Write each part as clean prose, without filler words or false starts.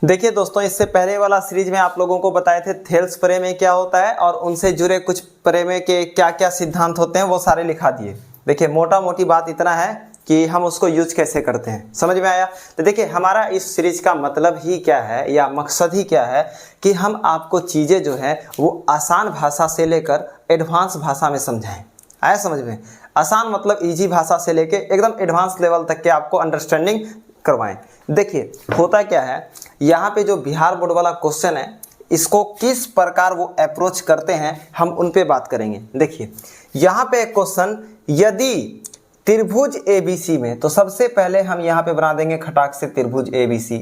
देखिए दोस्तों, इससे पहले वाला सीरीज में आप लोगों को बताए थे थेल्स प्रमेय क्या होता है और उनसे जुड़े कुछ प्रमेय के क्या क्या सिद्धांत होते हैं वो सारे लिखा दिए। देखिए मोटा मोटी बात इतना है कि हम उसको यूज कैसे करते हैं, समझ में आया। तो देखिए हमारा इस सीरीज का मतलब ही क्या है या मकसद ही क्या है कि हम आपको चीज़ें जो है वो आसान भाषा से लेकर एडवांस भाषा में समझाएं। आया समझ में? आसान मतलब इजी भाषा से लेके एकदम एडवांस लेवल तक के आपको अंडरस्टैंडिंग करवाएं। देखिए होता क्या है, यहाँ पे जो बिहार बोर्ड वाला क्वेश्चन है इसको किस प्रकार वो अप्रोच करते हैं हम उन पे बात करेंगे। देखिए यहाँ पे एक क्वेश्चन, यदि त्रिभुज ABC में, तो सबसे पहले हम यहाँ पे बना देंगे खटाक से त्रिभुज ABC,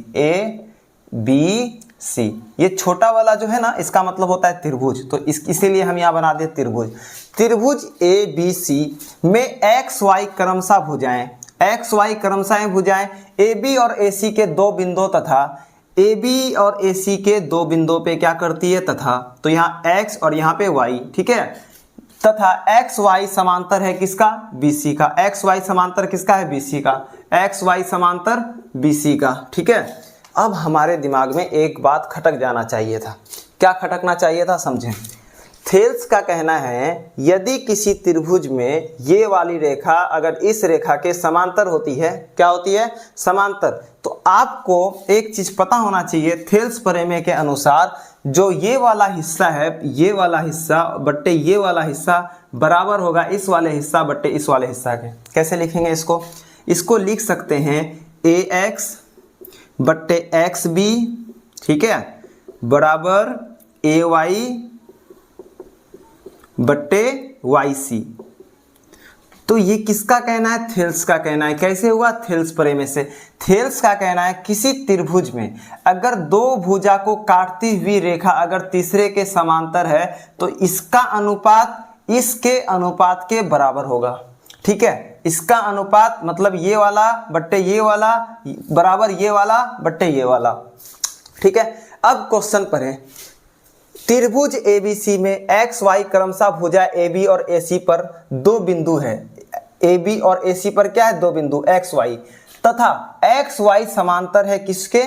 ABC ये छोटा वाला जो है ना इसका मतलब होता है त्रिभुज, तो इसीलिए हम यहाँ बना दें त्रिभुज। त्रिभुज ABC में XY क्रमशः भुजाएं, XY क्रमशः भुजाएं AB और AC के दो बिंदु तथा AB और AC के दो बिंदुओं पे क्या करती है तथा, तो यहाँ X और यहाँ पे Y, ठीक है, तथा XY समांतर है किसका? BC का। XY समांतर किसका है? BC का। XY समांतर BC का, ठीक है। अब हमारे दिमाग में एक बात खटक जाना चाहिए था। क्या खटकना चाहिए था? समझें। थेल्स का कहना है यदि किसी त्रिभुज में ये वाली रेखा अगर इस रेखा के समांतर होती है, क्या होती है? समांतर। तो आपको एक चीज पता होना चाहिए, थेल्स प्रमेय के अनुसार जो ये वाला हिस्सा है, ये वाला हिस्सा बट्टे ये वाला हिस्सा बराबर होगा इस वाले हिस्सा बट्टे इस वाले हिस्सा के। कैसे लिखेंगे इसको? इसको लिख सकते हैं AX बट्टे XB, ठीक है, बराबर AY बट्टे YC। तो ये किसका कहना है? थेल्स का कहना है। कैसे हुआ? थेल्स प्रमेय से। थेल्स का कहना है किसी त्रिभुज में अगर दो भुजा को काटती हुई रेखा अगर तीसरे के समांतर है तो इसका अनुपात इसके अनुपात के बराबर होगा, ठीक है। इसका अनुपात मतलब ये वाला बट्टे ये वाला बराबर ये वाला बट्टे ये वाला, ठीक है। अब क्वेश्चन पढ़ें। त्रिभुज ABC में XY क्रमशः भुजा AB और AC पर दो बिंदु है। AB और AC पर क्या है? दो बिंदु XY, तथा XY समांतर है किसके?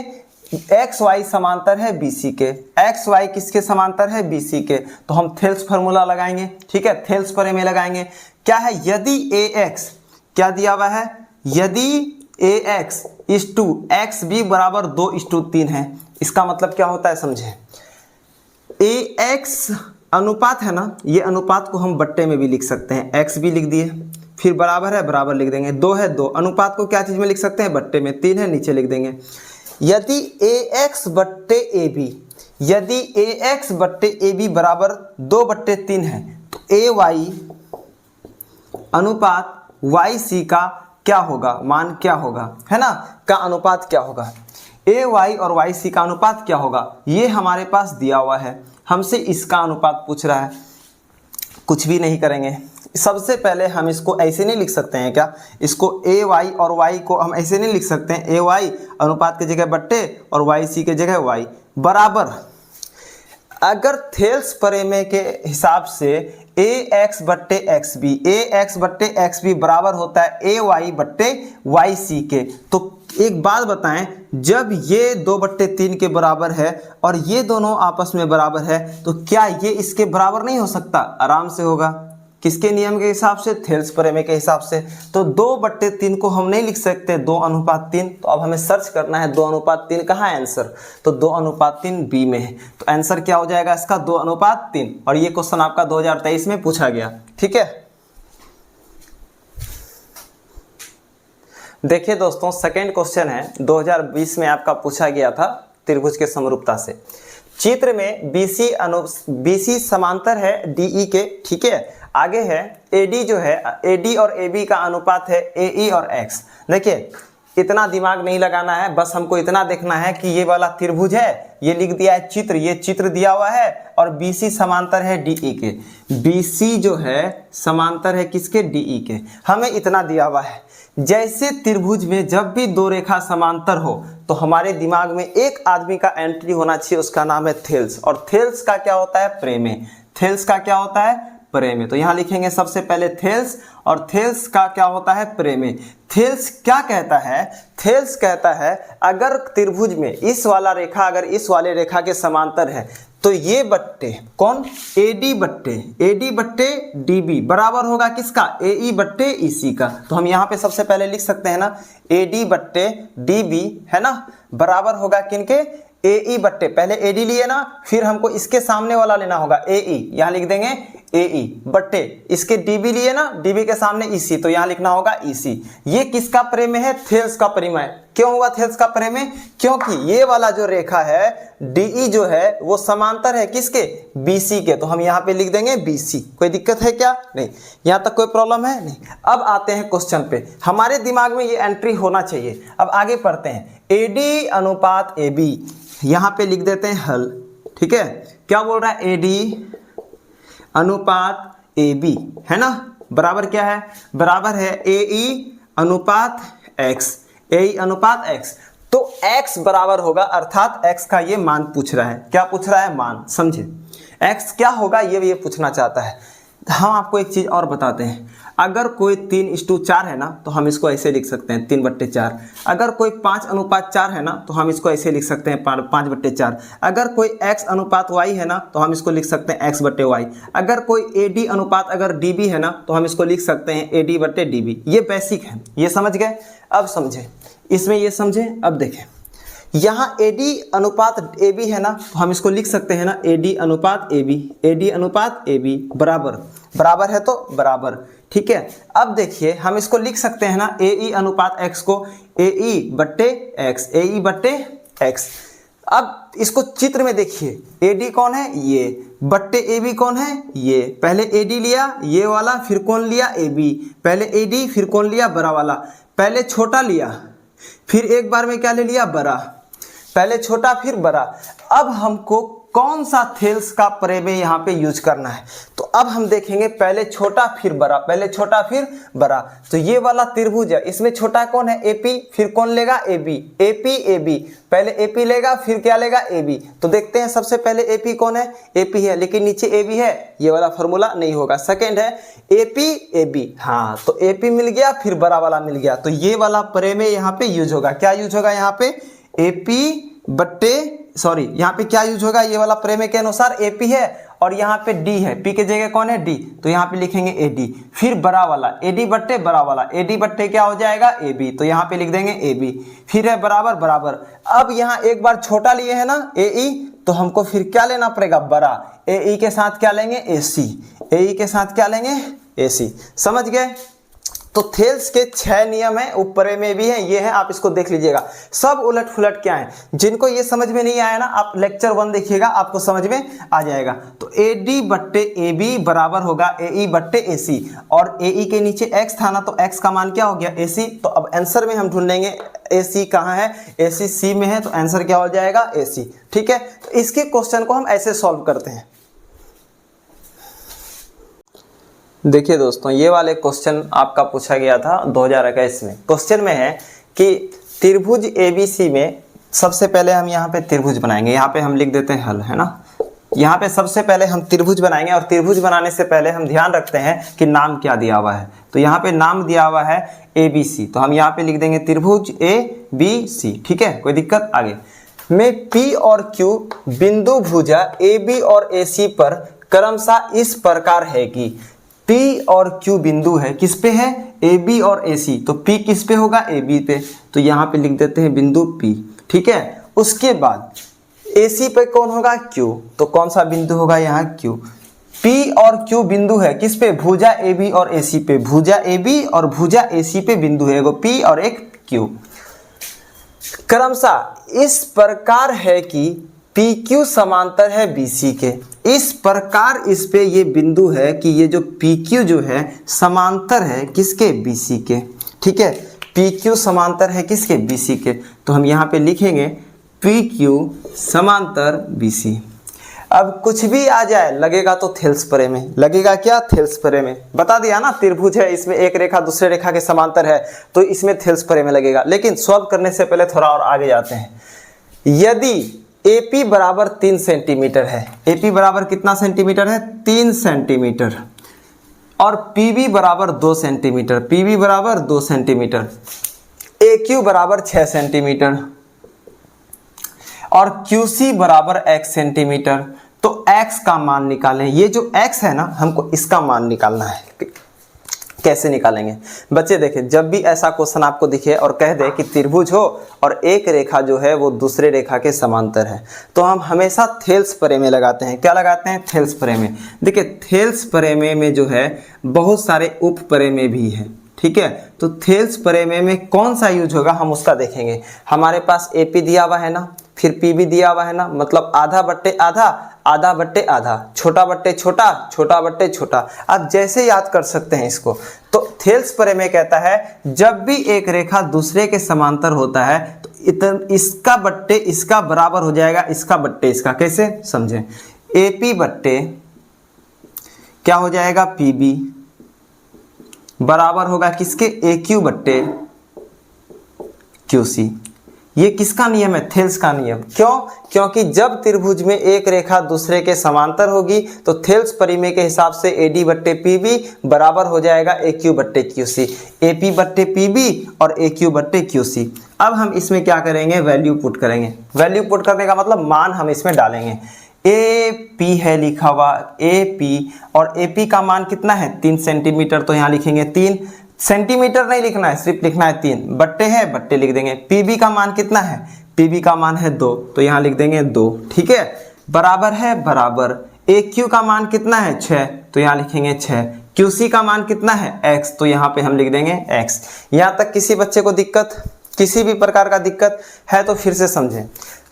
XY समांतर है BC के। XY किसके समांतर है? BC के। तो हम थेल्स फार्मूला लगाएंगे, ठीक है, थेल्स प्रमेय लगाएंगे। क्या है? यदि AX क्या दिया हुआ है? यदि AX इस टू XB बराबर 2:3 है। इसका मतलब क्या होता है समझे? AX अनुपात है ना, ये अनुपात को हम बट्टे में भी लिख सकते हैं। x भी लिख दिए, फिर बराबर है बराबर लिख देंगे, 2 है 2, अनुपात को क्या चीज में लिख सकते हैं? बट्टे में। 3 है नीचे लिख देंगे। यदि AX बट्टे AB, यदि AX बट्टे AB बराबर 2/3 है तो AY अनुपात YC का क्या होगा? मान क्या होगा, है ना, का अनुपात क्या होगा? AY और YC का अनुपात क्या होगा? ये हमारे पास दिया हुआ है, हमसे इसका अनुपात पूछ रहा है। कुछ भी नहीं करेंगे, सबसे पहले हम इसको ऐसे नहीं लिख सकते हैं क्या? इसको AY और Y को हम ऐसे नहीं लिख सकते हैं? AY अनुपात की जगह बट्टे और YC की जगह Y बराबर। अगर थेल्स प्रमेय के हिसाब से AX बट्टे XB, AX बट्टे XB बराबर होता है AY बट्टे YC के, तो एक बात बताएं, जब ये 2/3 के बराबर है और ये दोनों आपस में बराबर है तो क्या ये इसके बराबर नहीं हो सकता? आराम से होगा। किसके नियम के हिसाब से? थेल्स प्रमेय के हिसाब से। तो 2/3 को हम नहीं लिख सकते 2:3, तो अब हमें सर्च करना है 2:3 कहाँ है आंसर? तो 2:3 B में है। तो आंसर क्या हो जाएगा इसका? 2:3। और ये क्वेश्चन आपका 2023 में पूछा गया, ठीक है। देखिए दोस्तों, सेकेंड क्वेश्चन है 2020 में आपका पूछा गया था त्रिभुज के समरूपता से। चित्र में BC समांतर है DE के, ठीक है। आगे है AD जो है, AD और AB का अनुपात है AE और X। देखिए इतना दिमाग नहीं लगाना है, बस हमको इतना देखना है कि ये वाला त्रिभुज है, ये लिख दिया है चित्र, ये चित्र दिया हुआ है और BC समांतर है DE के। BC जो है समांतर है किसके? DE के। हमें इतना दिया हुआ है। जैसे त्रिभुज में जब भी दो रेखा समांतर हो तो हमारे दिमाग में एक आदमी का एंट्री होना चाहिए, उसका नाम है थेल्स। और थेल्स का क्या होता है? प्रमेय। थेल्स का क्या होता है? प्रेमे। तो यहाँ लिखेंगे सबसे पहले थेल्स, और थेल्स का क्या होता है, प्रेमे। थेल्स क्या कहता है, थेल्स कहता है अगर त्रिभुज में इस वाला रेखा अगर इस वाले रेखा के समांतर है तो ये बट्टे कौन, AD बट्टे DB बराबर होगा किसका, AE बट्टे EC का। तो हम यहाँ पे सबसे पहले लिख सकते हैं ना AD बट्टे DB है ना, बराबर होगा किनके, AE बट्टे, पहले AD लिए ना, फिर हमको इसके सामने वाला लेना होगा AE, यहाँ लिख देंगे AE बट्टे इसके DB लिए ना, DB के सामने EC, तो यहाँ लिखना होगा EC। ये किसका प्रेम है, थेल्स का प्रेम है। क्यों हुआ थेल्स का प्रेम है, क्योंकि ये वाला जो रेखा है DE जो है वो समांतर है किसके, BC के। तो हम यहाँ पे लिख देंगे BC। कोई दिक्कत है क्या, नहीं, यहाँ तक कोई प्रॉब्लम है नहीं। अब आते हैं क्वेश्चन पे, हमारे दिमाग में ये एंट्री होना चाहिए। अब आगे पढ़ते हैं, AD अनुपात AB, यहाँ पे लिख देते हैं हल, ठीक है। क्या बोल रहा है, AD अनुपात AB है ना, बराबर क्या है, बराबर है AE अनुपात X, AE अनुपात X। तो X बराबर होगा, अर्थात X का ये मान पूछ रहा है, क्या पूछ रहा है, मान, समझे। X क्या होगा ये पूछना चाहता है। हम आपको एक चीज और बताते हैं, अगर कोई 3:4 है ना तो हम इसको ऐसे लिख सकते हैं 3/4। अगर कोई 5:4 है ना तो हम इसको ऐसे लिख सकते हैं 5/4। अगर कोई x अनुपात y है ना तो हम इसको लिख सकते हैं x/y। अगर कोई AD अनुपात अगर DB है ना तो हम इसको लिख सकते हैं AD/DB। ये बेसिक है, ये समझ गए। अब समझे, इसमें ये समझे। अब देखें, यहाँ AD अनुपात AB है ना तो हम इसको लिख सकते हैं ना AD अनुपात AB, AD अनुपात AB बराबर है तो बराबर, ठीक है। अब देखिए हम इसको लिख सकते हैं ना AE अनुपात X को AE बट्टे X, AE बट्टे X। अब इसको चित्र में देखिए, AD कौन है, ये, बट्टे AB कौन है, ये। पहले AD लिया ये वाला, फिर कौन लिया, AB। पहले AD फिर कौन लिया, बड़ा वाला। पहले छोटा लिया फिर एक बार में क्या ले लिया, बड़ा। पहले छोटा फिर बड़ा। अब हमको कौन सा थेल्स का प्रेमे यहाँ पे यूज करना है, तो अब हम देखेंगे पहले छोटा फिर बड़ा, पहले छोटा फिर बड़ा। तो ये वाला त्रिभुज है, इसमें छोटा कौन है, AP, फिर कौन लेगा, AB, AP AB। पहले AP लेगा फिर क्या लेगा, AB। तो देखते हैं सबसे पहले AP कौन है, AP है, लेकिन नीचे AB है, ये वाला फॉर्मूला नहीं होगा। सेकेंड है AP AB, हाँ, तो AP मिल गया फिर बड़ा वाला मिल गया, तो ये वाला प्रेमे यहाँ पे यूज होगा। क्या यूज होगा यहाँ पे, AP बट्टे सॉरी, यहाँ पे क्या यूज होगा, ये वाला प्रेमे के अनुसार AP है और यहाँ पे D है, P के जगह कौन है, D, तो यहाँ पे लिखेंगे AD। फिर बड़ा वाला AD बट्टे बड़ा वाला, AD बट्टे क्या हो जाएगा, AB, तो यहाँ पे लिख देंगे AB। फिर है बराबर बराबर। अब यहाँ एक बार छोटा लिए है ना AE, तो हमको फिर क्या लेना पड़ेगा, बड़ा। AE के साथ क्या लेंगे, AC, AE के साथ क्या लेंगे, AC। समझ गए। तो थेल्स के 6 नियम है, ऊपर में भी है, ये है, आप इसको देख लीजिएगा। सब उलट फुलट क्या है, जिनको ये समझ में नहीं आया ना, आप लेक्चर 1 देखिएगा, आपको समझ में आ जाएगा। तो AD बट्टे AB बराबर होगा AE बट्टे AC, और AE के नीचे X था ना, तो X का मान क्या हो गया, AC। तो अब आंसर में हम ढूंढेंगे AC कहाँ है, AC C में है, तो आंसर क्या हो जाएगा, AC, ठीक है। तो इसके क्वेश्चन को हम ऐसे सॉल्व करते हैं। देखिए दोस्तों, ये वाले क्वेश्चन आपका पूछा गया था 2021 में। क्वेश्चन में है कि त्रिभुज ABC में सबसे पहले हम यहाँ पे त्रिभुज बनाएंगे, यहाँ पे हम लिख देते हैं हल, है ना। यहाँ पे सबसे पहले हम त्रिभुज बनाएंगे, और त्रिभुज बनाने से पहले हम ध्यान रखते हैं कि नाम क्या दिया हुआ है। तो यहाँ पे नाम दिया हुआ है ABC, तो हम यहाँ पे लिख देंगे त्रिभुज ABC, ठीक है, कोई दिक्कत। आगे में P और Q बिंदु भुजा AB और AC पर क्रमशः इस प्रकार है कि P और Q बिंदु है, किस पे है, AB और AC। तो P किस पे होगा, AB पे, तो यहाँ पे लिख देते हैं बिंदु P, ठीक है। उसके बाद AC पे कौन होगा, Q, तो कौन सा बिंदु होगा यहाँ, Q। P और Q बिंदु है किस पे, भुजा AB और AC पे, भुजा AB और भुजा AC पे बिंदु है, एगो P और एक Q। क्रमशः इस प्रकार है कि PQ समांतर है BC के। इस प्रकार इस पे ये बिंदु है कि ये जो PQ जो है समांतर है किसके, BC के, ठीक है। PQ समांतर है किसके, BC के। तो हम यहाँ पे लिखेंगे PQ समांतर BC। अब कुछ भी आ जाए लगेगा तो थेल्स प्रेमे, लगेगा क्या, थेल्स प्रेमे। बता दिया ना, त्रिभुज है, इसमें एक रेखा दूसरे रेखा के समांतर है, तो इसमें थेल्स प्रेमे लगेगा। लेकिन सॉल्व करने से पहले थोड़ा और आगे जाते हैं। यदि AP बराबर 3 सेंटीमीटर है, AP बराबर कितना सेंटीमीटर है, 3 सेंटीमीटर, और PB बराबर 2 सेंटीमीटर, PB बराबर 2 सेंटीमीटर, AQ बराबर 6 सेंटीमीटर और QC बराबर x सेंटीमीटर। तो x का मान निकालें। ये जो x है ना, हमको इसका मान निकालना है। कैसे निकालेंगे बच्चे? देखिए, जब भी ऐसा क्वेश्चन आपको दिखे और कह दे कि त्रिभुज हो और एक रेखा जो है वो दूसरे रेखा के समांतर है, तो हम हमेशा थेल्स प्रमेय लगाते हैं। क्या लगाते हैं? थेल्स प्रमेय। देखिए, थेल्स प्रमेय में जो है बहुत सारे उप प्रमेय भी हैं, ठीक है। तो थेल्स प्रमेय में कौन सा यूज होगा हम उसका देखेंगे। हमारे पास AP दिया हुआ है ना, फिर PB दिया हुआ है ना, मतलब आधा बट्टे आधा, आधा बट्टे आधा, छोटा बट्टे छोटा, छोटा बट्टे छोटा। आप जैसे याद कर सकते हैं इसको। तो थेल्स प्रमेय कहता है जब भी एक रेखा दूसरे के समांतर होता है तो इसका बट्टे इसका बराबर हो जाएगा इसका बट्टे इसका। कैसे समझें? AP बट्टे क्या हो जाएगा? PB बराबर होगा किसके? AQ बट्टे QC। ये किसका नियम है? थेल्स का नियम। क्यों? क्योंकि जब त्रिभुज में एक रेखा दूसरे के समांतर होगी तो थेल्स प्रमेय के हिसाब से AD बट्टे PB बराबर हो जाएगा AQ बट्टे QC। AP बट्टे PB और AQ बट्टे QC। अब हम इसमें क्या करेंगे? वैल्यू पुट करेंगे। वैल्यू पुट करने का मतलब मान हम इसमें डालेंगे। AP है लिखा हुआ, AP, और AP का मान कितना है? 3 सेंटीमीटर। तो यहाँ लिखेंगे 3 सेंटीमीटर, नहीं लिखना है, सिर्फ लिखना है 3। बट्टे है, बट्टे लिख देंगे। PB का मान कितना है? PB का मान है 2, तो यहाँ लिख देंगे 2, ठीक है। बराबर है बराबर। AQ का मान कितना है? 6, तो यहाँ लिखेंगे 6। QC का मान कितना है? X, तो यहाँ पे हम लिख देंगे X। यहाँ तक किसी बच्चे को दिक्कत, किसी भी प्रकार का दिक्कत है तो फिर से समझें।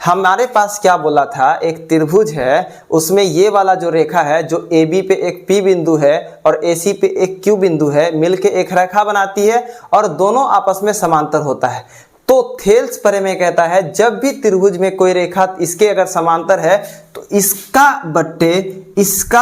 हमारे पास क्या बोला था? एक त्रिभुज है, उसमें ये वाला जो रेखा है, जो AB पे एक P बिंदु है और AC पे एक Q बिंदु है, मिलके एक रेखा बनाती है और दोनों आपस में समांतर होता है। तो थेल्स प्रमेय कहता है जब भी त्रिभुज में कोई रेखा इसके अगर समांतर है तो इसका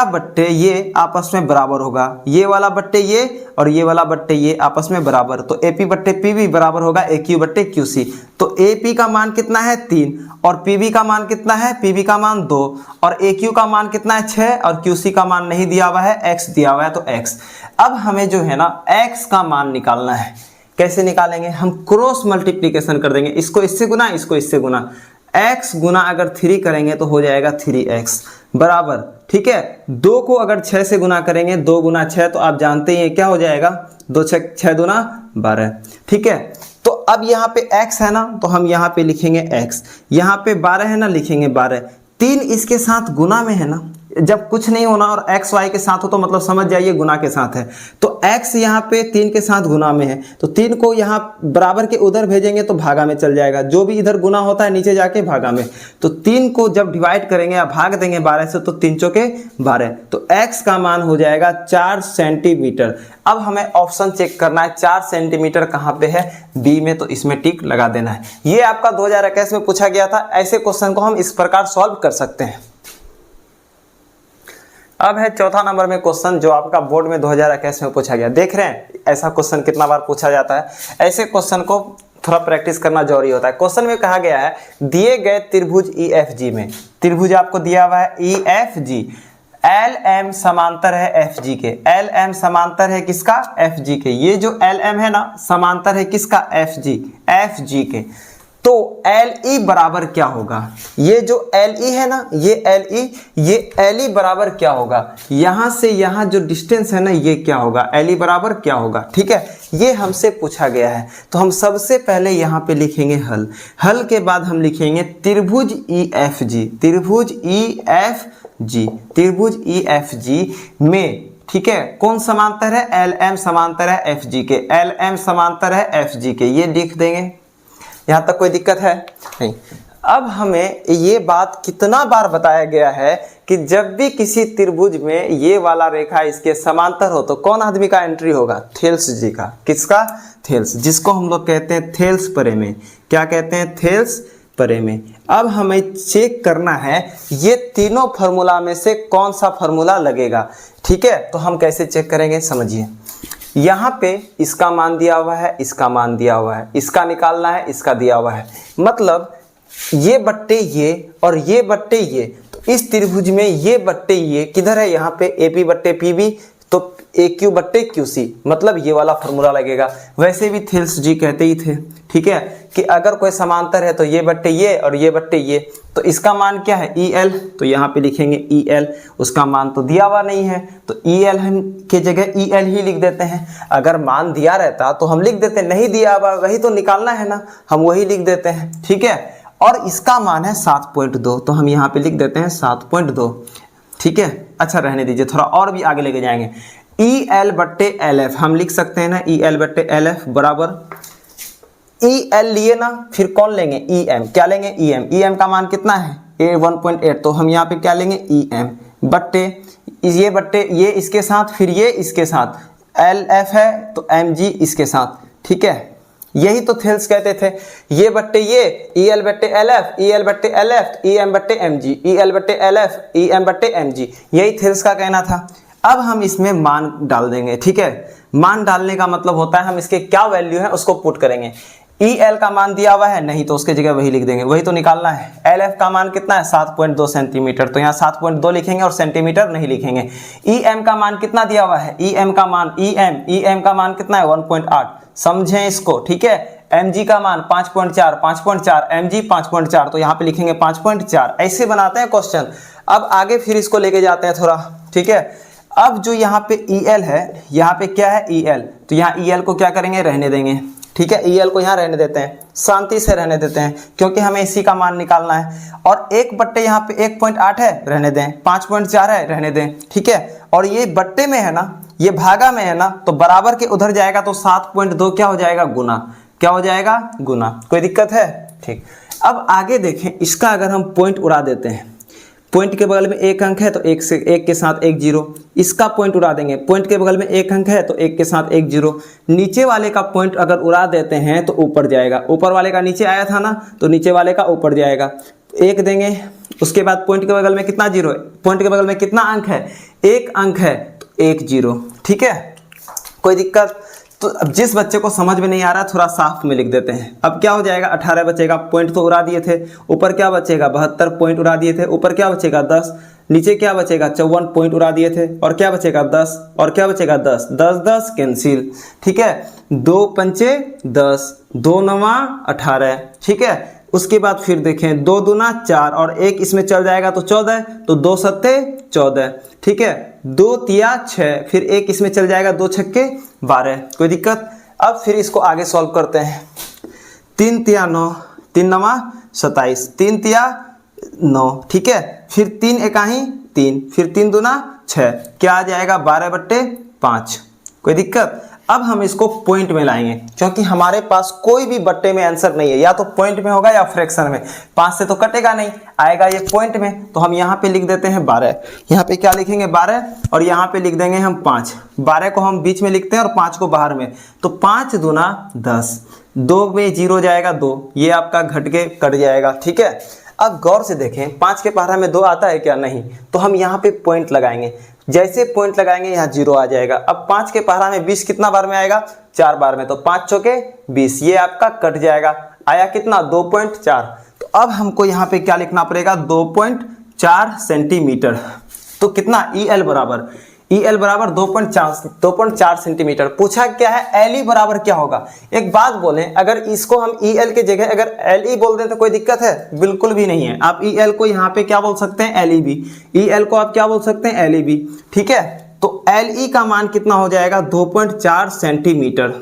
बट्टे ये आपस में बराबर होगा। ये वाला बट्टे ये और ये वाला बट्टे ये आपस में बराबर। तो AP बट्टे PB बराबर होगा AQ बट्टे QC। तो AP का मान कितना है? 3, और PB का मान कितना है? PB का मान 2, और AQ का मान कितना है? 6, और QC का मान नहीं दिया हुआ है, X दिया हुआ है, तो X। अब हमें जो है ना X का मान निकालना है। कैसे निकालेंगे? हम क्रॉस मल्टीप्लिकेशन कर देंगे। इसको इससे गुना, इसको इससे गुना। x गुना अगर 3 करेंगे तो हो जाएगा 3x बराबर, ठीक है। 2 को अगर 6 से गुना करेंगे, 2 गुना 6, तो आप जानते हैं क्या हो जाएगा? 2 6 दूना 12, ठीक है। तो अब यहाँ पे x है ना, तो हम यहाँ पे लिखेंगे x। यहाँ पे 12 है ना, लिखेंगे 12। 3 इसके साथ गुना में है ना, जब कुछ नहीं होना और x y के साथ हो तो मतलब समझ जाइए गुना के साथ है। तो x यहाँ पे 3 के साथ गुना में है, तो 3 को यहाँ बराबर के उधर भेजेंगे तो भागा में चल जाएगा। जो भी इधर गुना होता है नीचे जाके भागा में। तो 3 को जब डिवाइड करेंगे या भाग देंगे 12 से, तो 3 चौके 12, तो x का मान हो जाएगा 4 सेंटीमीटर। अब हमें ऑप्शन चेक करना है 4 सेंटीमीटर कहाँ पे है? बी में, तो इसमें टिक लगा देना है। ये आपका 2021 में पूछा गया था। ऐसे क्वेश्चन को हम इस प्रकार सॉल्व कर सकते हैं। अब है चौथा नंबर में क्वेश्चन जो आपका बोर्ड में 2021 में पूछा गया। देख रहे हैं ऐसा क्वेश्चन कितना बार पूछा जाता है। ऐसे क्वेश्चन को थोड़ा प्रैक्टिस करना जरूरी होता है। क्वेश्चन में कहा गया है दिए गए त्रिभुज EFG में, त्रिभुज आपको दिया हुआ है EFG, LM समांतर है FG के। LM समांतर है किसका? FG के। ये जो LM है ना, समांतर है किसका? FG के। तो LE बराबर क्या होगा? ये जो LE है ना, ये LE बराबर क्या होगा? यहां से यहां जो डिस्टेंस है ना, ये क्या होगा? LE बराबर क्या होगा? ठीक है, ये हमसे पूछा गया है। तो हम सबसे पहले यहां पे लिखेंगे हल। हल के बाद हम लिखेंगे त्रिभुज EFG, त्रिभुज EFG में, ठीक है, कौन समांतर है? LM समांतर है FG के। LM समांतर है FG के, ये लिख देंगे। यहाँ तक कोई दिक्कत है? नहीं। अब हमें ये बात कितना बार बताया गया है कि जब भी किसी त्रिभुज में ये वाला रेखा इसके समांतर हो तो कौन आदमी का एंट्री होगा? थेल्स जी का। किसका? थेल्स, जिसको हम लोग कहते हैं थेल्स प्रमेय। क्या कहते हैं? थेल्स प्रमेय। अब हमें चेक करना है ये तीनों फार्मूला में से कौन सा फार्मूला लगेगा, ठीक है। तो हम कैसे चेक करेंगे समझिए। यहाँ पे इसका मान दिया हुआ है, इसका मान दिया हुआ है, इसका निकालना है, इसका दिया हुआ है, मतलब ये बट्टे ये और ये बट्टे ये। तो इस त्रिभुज में ये बट्टे ये किधर है? यहाँ पे AP बट्टे PB, तो AQ बट्टे QC, मतलब ये वाला फॉर्मूला लगेगा। वैसे भी थेल्स जी कहते ही थे, ठीक है, कि अगर कोई समांतर है तो ये बट्टे ये और ये बट्टे ये, तो इसका मान क्या है EL, तो यहाँ पे लिखेंगे EL, उसका मान तो दिया हुआ नहीं है तो EL हम के जगह EL ही लिख देते हैं। अगर मान दिया रहता तो हम लिख देते, नहीं दिया हुआ वही तो निकालना है ना, हम वही लिख देते हैं, ठीक है। और इसका मान है 7.2, तो हम यहाँ पे लिख देते हैं 7.2, ठीक है। अच्छा रहने दीजिए, थोड़ा और भी आगे लेके जाएंगे। EL बट्टे LF हम लिख सकते हैं ना, EL बट्टे LF बराबर EL लिए ना, फिर कौन लेंगे EM, क्या लेंगे EM का मान कितना है 1.8, तो हम यहाँ पे क्या लेंगे EM बट्टे ये इसके साथ, फिर ये इसके साथ, LF है तो MG इसके साथ, ठीक है। यही तो थेल्स कहते थे, ये बट्टे ये EL बट्टे LF, EL बट्टे LF, EM बट्टे MG, EL बट्टे LF, EM बट्टे MG, यही थेल्स का कहना था। अब हम इसमें मान डाल देंगे, ठीक है। मान डालने का मतलब होता है हम इसके क्या वैल्यू है उसको पुट करेंगे। EL का मान दिया हुआ है, नहीं तो उसके जगह वही लिख देंगे, वही तो निकालना है। LF का मान कितना है 7.2 सेंटीमीटर, तो यहाँ 7.2 लिखेंगे और सेंटीमीटर नहीं लिखेंगे। EM का मान कितना दिया हुआ है, EM का मान कितना है 1.8, समझें इसको, ठीक है। MG का मान 5.4, MG 5.4, तो यहाँ पे लिखेंगे 5.4। ऐसे बनाते हैं क्वेश्चन। अब आगे फिर इसको लेके जाते हैं थोड़ा, ठीक है। अब जो यहाँ पे EL है, यहाँ पे क्या है EL, तो यहाँ EL को क्या करेंगे, रहने देंगे, ठीक है। EL को यहाँ रहने देते हैं, शांति से रहने देते हैं, क्योंकि हमें इसी का मान निकालना है। और एक बट्टे यहाँ पे 1.8 है, रहने दें, 5.4 है, रहने दें, ठीक है। और ये बट्टे में है ना, ये भागा में है ना, तो बराबर के उधर जाएगा तो 7.2 क्या हो जाएगा, गुना, क्या हो जाएगा, गुना। कोई दिक्कत है, ठीक। अब आगे देखें, इसका अगर हम पॉइंट उड़ा देते हैं, पॉइंट के बगल में एक अंक है तो एक के साथ एक जीरो, इसका पॉइंट उड़ा देंगे। पॉइंट के बगल में एक अंक है तो एक के साथ एक जीरो, नीचे वाले का पॉइंट अगर उड़ा देते हैं तो ऊपर जाएगा, ऊपर वाले का नीचे आया था ना, तो नीचे वाले का ऊपर जाएगा, एक देंगे। उसके बाद पॉइंट के बगल में कितना जीरो है, पॉइंट के बगल में कितना अंक है, एक अंक है तो एक जीरो, ठीक है। कोई दिक्कत? तो अब जिस बच्चे को समझ में नहीं आ रहा थोड़ा साफ में लिख देते हैं। अब क्या हो जाएगा, 18 बचेगा, पॉइंट तो उड़ा दिए थे, ऊपर क्या बचेगा 72, पॉइंट उड़ा दिए थे, ऊपर क्या बचेगा 10, नीचे क्या बचेगा 54, पॉइंट उड़ा दिए थे, और क्या बचेगा 10, और क्या बचेगा 10, 10 10 कैंसिल, ठीक है। 2 पंचे 10, 2 9 18, ठीक है। उसके बाद फिर देखें 2 दूना 4 और एक इसमें चल जाएगा तो 14, तो 2 सत्ते 14, ठीक है। 2 तिया 6, फिर एक इसमें चल जाएगा, 2 छक्के 12। कोई दिक्कत? अब फिर इसको आगे सॉल्व करते हैं। 3 तिया 9, 3 9 27, 3 तिया 9, ठीक है। फिर 3 एकाही 3, फिर 3 दूना 6, क्या आ जाएगा 12/5। कोई दिक्कत? अब हम इसको पॉइंट में लाएंगे, क्योंकि हमारे पास कोई भी बट्टे में आंसर नहीं है, या तो पॉइंट में होगा या फ्रैक्शन में, 5 से तो कटेगा नहीं, आएगा ये पॉइंट में। तो हम यहाँ पे लिख देते हैं 12, यहाँ पे क्या लिखेंगे 12, और यहाँ पे लिख देंगे हम 5। 12 को हम बीच में लिखते हैं और 5 को बाहर में, तो 5 दूना 10, 2 में 0 जाएगा 2, ये आपका घट के कट जाएगा, ठीक है। अब गौर से देखें, 5 के पहाड़ा में 2 आता है क्या, नहीं, तो हम यहाँ पे पॉइंट लगाएंगे। जैसे पॉइंट लगाएंगे यहाँ 0 आ जाएगा। अब 5 के पहाड़ा में 20 कितना बार में आएगा, 4 बार में, तो 5 चौके 20, ये आपका कट जाएगा, आया कितना 2.4। तो अब हमको यहाँ पे क्या लिखना पड़ेगा 2.4 सेंटीमीटर। तो कितना EL बराबर 2.4 सेंटीमीटर। पूछा क्या है LE बराबर क्या होगा। एक बात बोलें, अगर इसको हम EL के जगह अगर LE बोल दें तो कोई दिक्कत है, बिल्कुल भी नहीं है। आप EL को यहाँ पे क्या बोल सकते हैं LEB, EL को आप क्या बोल सकते हैं LEB, ठीक है। तो LE का मान कितना हो जाएगा 2.4 सेंटीमीटर।